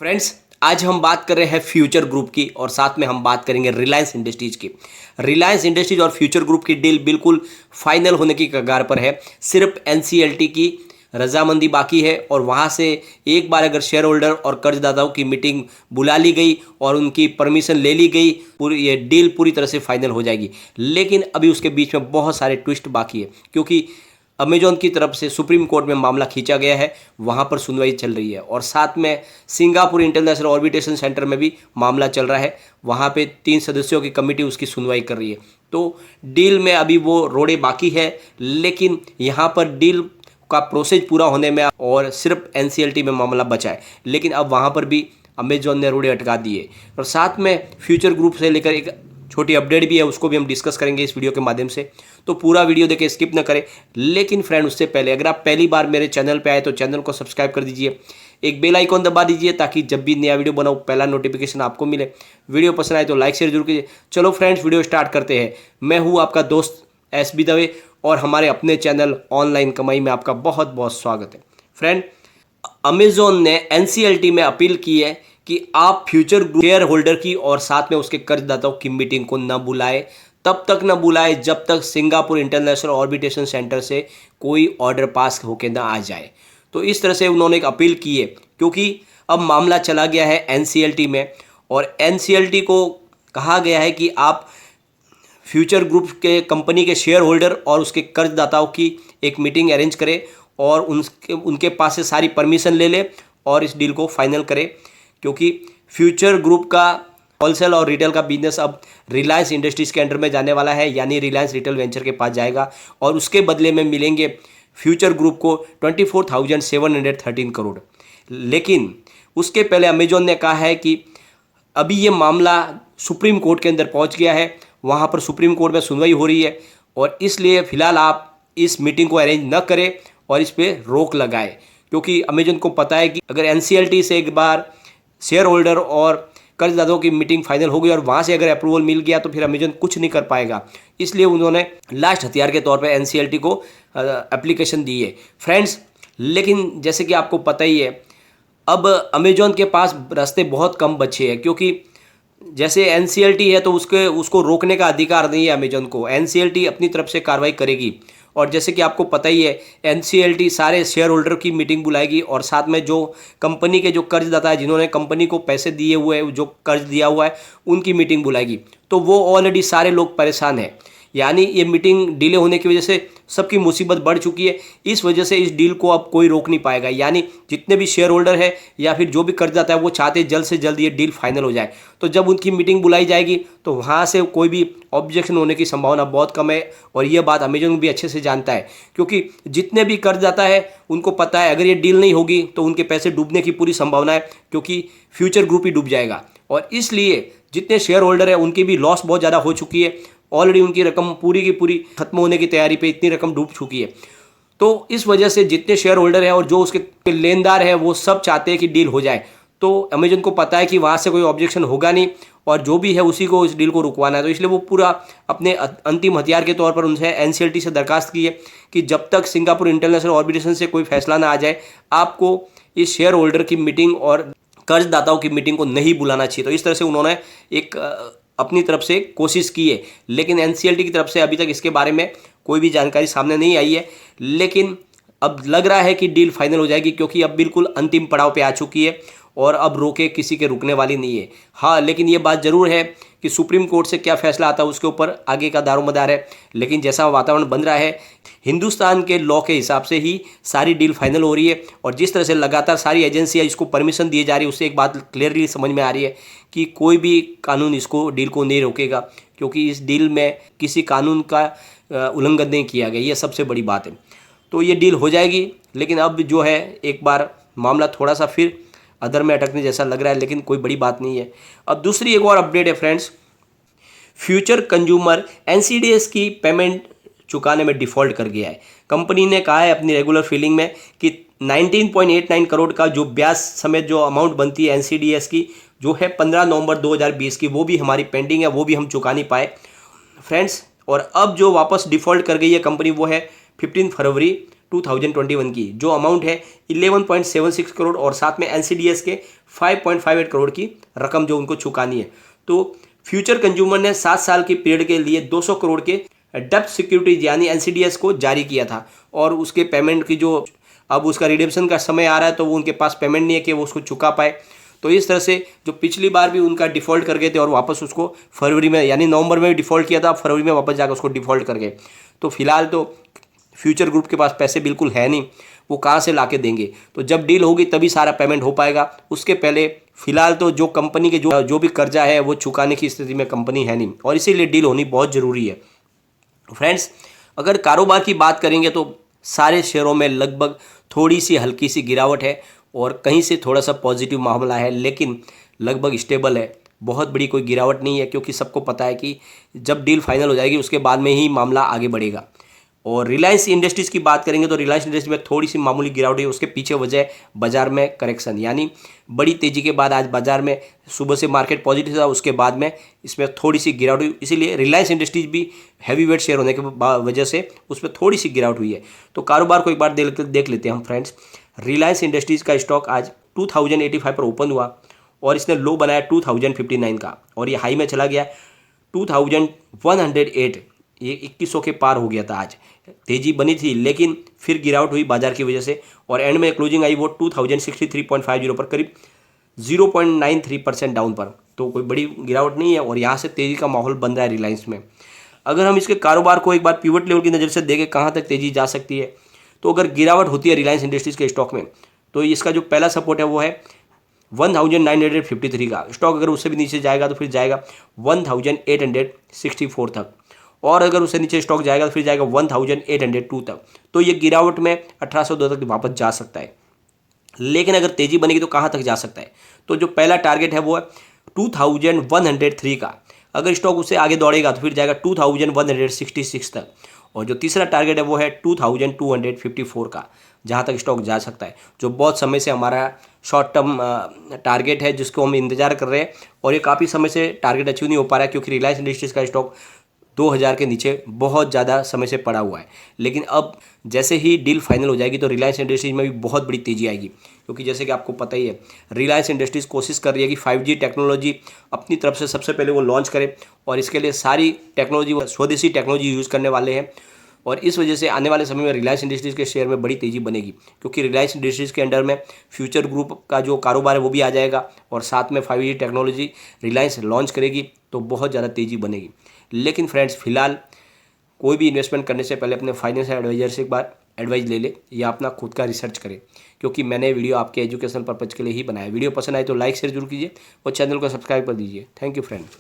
Friends, आज हम बात कर रहे हैं फ्यूचर ग्रुप की और साथ में हम बात करेंगे रिलायंस इंडस्ट्रीज की। रिलायंस इंडस्ट्रीज और फ्यूचर ग्रुप की डील बिल्कुल फाइनल होने की कगार पर है। सिर्फ एनसीएलटी की रजामंदी बाकी है और वहाँ से एक बार अगर शेयर होल्डर और कर्जदाताओं की मीटिंग बुला ली गई और उनकी परमिशन ले ली गई, पूरी ये डील पूरी तरह से फाइनल हो जाएगी। लेकिन अभी उसके बीच में बहुत सारे ट्विस्ट बाकी है, क्योंकि अमेजॉन की तरफ से सुप्रीम कोर्ट में मामला खींचा गया है, वहाँ पर सुनवाई चल रही है और साथ में सिंगापुर इंटरनेशनल ऑर्बिटेशन सेंटर में भी मामला चल रहा है। वहाँ पे 3 सदस्यों की कमेटी उसकी सुनवाई कर रही है। तो डील में अभी वो रोड़े बाकी है, लेकिन यहाँ पर डील का प्रोसेस पूरा होने में और सिर्फ एनसीएलटी में मामला बचा है। लेकिन अब वहाँ पर भी अमेजॉन ने रोड़े अटका दिए और साथ में फ्यूचर ग्रुप से लेकर एक छोटी अपडेट भी है, उसको भी हम डिस्कस करेंगे इस वीडियो के माध्यम से। तो पूरा वीडियो देखें, स्किप न करें। लेकिन फ्रेंड, उससे पहले अगर आप पहली बार मेरे चैनल पे आए तो चैनल को सब्सक्राइब कर दीजिए, एक बेल आइकॉन दबा दीजिए ताकि जब भी नया वीडियो बनाऊँ पहला नोटिफिकेशन आपको मिले। वीडियो पसंद आए तो लाइक शेयर जरूर कीजिए। चलो फ्रेंड्स, वीडियो स्टार्ट करते हैं। मैं हूँ आपका दोस्त SB दवे और हमारे अपने चैनल ऑनलाइन कमाई में आपका बहुत बहुत स्वागत है। फ्रेंड, अमेजॉन ने एनसीएलटी में अपील की है कि आप फ्यूचर शेयर होल्डर की और साथ में उसके कर्जदाताओं की मीटिंग को न बुलाए, तब तक न बुलाए जब तक सिंगापुर इंटरनेशनल ऑर्बिटेशन सेंटर से कोई ऑर्डर पास होके ना आ जाए। तो इस तरह से उन्होंने एक अपील की है, क्योंकि अब मामला चला गया है एनसीएलटी में और एनसीएलटी को कहा गया है कि आप फ्यूचर ग्रुप के कंपनी के शेयर होल्डर और उसके कर्जदाताओं की एक मीटिंग अरेंज करें और उनके पास से सारी परमिशन ले ले और इस डील को फाइनल करें, क्योंकि फ्यूचर ग्रुप का होलसेल और रिटेल का बिजनेस अब रिलायंस इंडस्ट्रीज के अंडर में जाने वाला है, यानी रिलायंस रिटेल वेंचर के पास जाएगा और उसके बदले में मिलेंगे फ्यूचर ग्रुप को 24,713 करोड़। लेकिन उसके पहले अमेजॉन ने कहा है कि अभी ये मामला सुप्रीम कोर्ट के अंदर पहुंच गया है, वहाँ पर सुप्रीम कोर्ट में सुनवाई हो रही है और इसलिए फ़िलहाल आप इस मीटिंग को अरेंज न करें और इस पर रोक लगाए, क्योंकि अमेजॉन को पता है कि अगर एनसीएलटी से एक बार शेयर होल्डर और कर्जदाताओं की मीटिंग फाइनल हो गई और वहाँ से अगर अप्रूवल मिल गया तो फिर अमेजॉन कुछ नहीं कर पाएगा। इसलिए उन्होंने लास्ट हथियार के तौर पर एनसीएलटी को एप्लीकेशन दी है फ्रेंड्स। लेकिन जैसे कि आपको पता ही है, अब अमेजॉन के पास रास्ते बहुत कम बचे हैं, क्योंकि जैसे एनसीएलटी है तो उसको रोकने का अधिकार नहीं है अमेजॉन को। एनसीएलटी अपनी तरफ से कार्रवाई करेगी और जैसे कि आपको पता ही है, एनसीएलटी सारे शेयर होल्डर की मीटिंग बुलाएगी और साथ में जो कंपनी के जो कर्जदाता है, जिन्होंने कंपनी को पैसे दिए हुए हैं, जो कर्ज दिया हुआ है, उनकी मीटिंग बुलाएगी। तो वो ऑलरेडी सारे लोग परेशान हैं, यानी ये मीटिंग डिले होने की वजह से सबकी मुसीबत बढ़ चुकी है। इस वजह से इस डील को अब कोई रोक नहीं पाएगा, यानी जितने भी शेयर होल्डर है या फिर जो भी कर्जदाता है वो चाहते जल्द से जल्द ये डील फाइनल हो जाए। तो जब उनकी मीटिंग बुलाई जाएगी तो वहाँ से कोई भी ऑब्जेक्शन होने की संभावना बहुत कम है और ये बात अमेजॉन भी अच्छे से जानता है, क्योंकि जितने भी कर्जदाता है उनको पता है अगर ये डील नहीं होगी तो उनके पैसे डूबने की पूरी संभावना है, क्योंकि फ्यूचर ग्रुप ही डूब जाएगा। और इसलिए जितने शेयर होल्डर है उनकी भी लॉस बहुत ज़्यादा हो चुकी है, ऑलरेडी उनकी रकम पूरी की पूरी खत्म होने की तैयारी पे इतनी रकम डूब चुकी है। तो इस वजह से जितने शेयर होल्डर हैं और जो उसके लेनदार हैं वो सब चाहते हैं कि डील हो जाए। तो अमेजन को पता है कि वहाँ से कोई ऑब्जेक्शन होगा नहीं और जो भी है उसी को इस डील को रुकवाना है। तो इसलिए वो पूरा अपने अंतिम हथियार के तौर पर उनसे एनसीएलटी से दरखास्त की है कि जब तक सिंगापुर इंटरनेशनल ऑर्बिटेशन से कोई फैसला ना आ जाए, आपको इस शेयर होल्डर की मीटिंग और कर्जदाताओं की मीटिंग को नहीं बुलाना चाहिए। तो इस तरह से उन्होंने एक अपनी तरफ से कोशिश की है, लेकिन एनसीएलटी की तरफ से अभी तक इसके बारे में कोई भी जानकारी सामने नहीं आई है। लेकिन अब लग रहा है कि डील फाइनल हो जाएगी, क्योंकि अब बिल्कुल अंतिम पड़ाव पे आ चुकी है और अब रोके किसी के रुकने वाली नहीं है। हाँ, लेकिन ये बात ज़रूर है कि सुप्रीम कोर्ट से क्या फैसला आता है उसके ऊपर आगे का दारोमदार है। लेकिन जैसा वातावरण बन रहा है, हिंदुस्तान के लॉ के हिसाब से ही सारी डील फाइनल हो रही है और जिस तरह से लगातार सारी एजेंसियाँ इसको परमिशन दिए जा रही है, उससे एक बात क्लियरली समझ में आ रही है कि कोई भी कानून इसको डील को नहीं रोकेगा, क्योंकि इस डील में किसी कानून का उल्लंघन नहीं किया गया। ये सबसे बड़ी बात है। तो ये डील हो जाएगी, लेकिन अब जो है एक बार मामला थोड़ा सा फिर अदर में अटकने जैसा लग रहा है, लेकिन कोई बड़ी बात नहीं है। अब दूसरी एक और अपडेट है फ्रेंड्स, फ्यूचर कंज्यूमर एनसीडीएस की पेमेंट चुकाने में डिफ़ॉल्ट कर गया है। कंपनी ने कहा है अपनी रेगुलर फीलिंग में कि 19.89 करोड़ का जो ब्याज समेत जो अमाउंट बनती है एनसीडीएस की, जो है 15 नवंबर 2020 की, वो भी हमारी पेंडिंग है, वो भी हम चुका नहीं पाए फ्रेंड्स। और अब जो वापस डिफ़ॉल्ट कर गई है कंपनी वो है 15 फरवरी 2021 की, जो अमाउंट है 11.76 करोड़ और साथ में एनसीडीएस के 5.58 करोड़ की रकम जो उनको चुकानी है। तो फ्यूचर कंज्यूमर ने 7 साल की पीरियड के लिए 200 करोड़ के डेब्ट सिक्योरिटीज यानी एनसीडीएस को जारी किया था और उसके पेमेंट की जो अब उसका रिडेम्पशन का समय आ रहा है तो वो उनके पास पेमेंट नहीं है कि वो उसको चुका पाए। तो इस तरह से जो पिछली बार भी उनका डिफ़ॉल्ट कर गए थे और वापस उसको फरवरी में यानी नवंबर में भी डिफ़ॉल्ट किया था, फरवरी में वापस जाकर उसको डिफ़ॉल्ट कर गए। तो फिलहाल तो फ्यूचर ग्रुप के पास पैसे बिल्कुल है नहीं, वो कहाँ से ला के देंगे। तो जब डील होगी तभी सारा पेमेंट हो पाएगा, उसके पहले फिलहाल तो जो कंपनी के जो भी कर्जा है वो चुकाने की स्थिति में कंपनी है नहीं और इसीलिए डील होनी बहुत ज़रूरी है। फ्रेंड्स, अगर कारोबार की बात करेंगे तो सारे शेयरों में लगभग थोड़ी सी हल्की सी गिरावट है और कहीं से थोड़ा सा पॉजिटिव मामला है, लेकिन लगभग स्टेबल है। बहुत बड़ी कोई गिरावट नहीं है क्योंकि सबको पता है कि जब डील फाइनल हो जाएगी उसके बाद में ही मामला आगे बढ़ेगा। और रिलायंस इंडस्ट्रीज़ की बात करेंगे तो रिलायंस इंडस्ट्रीज में थोड़ी सी मामूली गिरावट है, उसके पीछे वजह है बाजार में करेक्शन, यानी बड़ी तेज़ी के बाद आज बाजार में सुबह से मार्केट पॉजिटिव था, उसके बाद में इसमें थोड़ी सी गिरावट हुई, इसीलिए रिलायंस इंडस्ट्रीज भी हैवी वेट शेयर होने के वजह से उसमें थोड़ी सी गिरावट हुई है। तो कारोबार को एक बार देख लेते हैं हम फ्रेंड्स। रिलायंस इंडस्ट्रीज़ का स्टॉक आज 2085 पर ओपन हुआ और इसने लो बनाया 2059 का और ये हाई में चला गया 2108, ये 2100 के पार हो गया था। आज तेज़ी बनी थी लेकिन फिर गिरावट हुई बाजार की वजह से और एंड में क्लोजिंग आई वो 2063.50 पर, करीब 0.93% डाउन पर। तो कोई बड़ी गिरावट नहीं है और यहाँ से तेज़ी का माहौल बन रहा है रिलायंस में। अगर हम इसके कारोबार को एक बार पिवट लेवल की नज़र से देखें कहाँ तक तेज़ी जा सकती है, तो अगर गिरावट होती है रिलायंस इंडस्ट्रीज़ के स्टॉक में तो इसका जो पहला सपोर्ट है वो है 1953 का। स्टॉक अगर उससे भी नीचे जाएगा तो फिर जाएगा 1864 तक और अगर उससे नीचे स्टॉक जाएगा तो फिर जाएगा 1802 तक। तो ये गिरावट में 1802 तक वापस जा सकता है, लेकिन अगर तेज़ी बनेगी तो कहाँ तक जा सकता है। तो जो पहला टारगेट है वो है 2103 का। अगर स्टॉक उससे आगे दौड़ेगा तो फिर जाएगा 2166 तक और जो तीसरा टारगेट है वो है 2254 का, जहाँ तक स्टॉक जा सकता है, जो बहुत समय से हमारा शॉर्ट टर्म टारगेट है जिसको हम इंतजार कर रहे हैं और ये काफ़ी समय से टारगेट अचीव नहीं हो पा रहा है क्योंकि रिलायंस इंडस्ट्रीज़ का स्टॉक 2000 के नीचे बहुत ज़्यादा समय से पड़ा हुआ है। लेकिन अब जैसे ही डील फाइनल हो जाएगी तो रिलायंस इंडस्ट्रीज में भी बहुत बड़ी तेज़ी आएगी क्योंकि जैसे कि आपको पता ही है रिलायंस इंडस्ट्रीज़ कोशिश कर रही है कि 5G टेक्नोलॉजी अपनी तरफ से सबसे पहले वो लॉन्च करे और इसके लिए सारी टेक्नोलॉजी वो स्वदेशी टेक्नोलॉजी यूज़ करने वाले हैं और इस वजह से आने वाले समय में रिलायंस इंडस्ट्रीज़ के शेयर में बड़ी तेज़ी बनेगी क्योंकि रिलायंस इंडस्ट्रीज़ के अंडर में फ्यूचर ग्रुप का जो कारोबार है वो भी आ जाएगा और साथ में 5G टेक्नोलॉजी रिलायंस लॉन्च करेगी तो बहुत ज़्यादा तेज़ी बनेगी। लेकिन फ्रेंड्स, फिलहाल कोई भी इन्वेस्टमेंट करने से पहले अपने फाइनेंशियल एडवाइजर से एक बार एडवाइस ले ले या अपना खुद का रिसर्च करें क्योंकि मैंने वीडियो आपके एजुकेशनल पर्पज़ के लिए ही बनाया। वीडियो पसंद आए तो लाइक शेयर जरूर कीजिए और चैनल को सब्सक्राइब कर दीजिए। Thank you friends.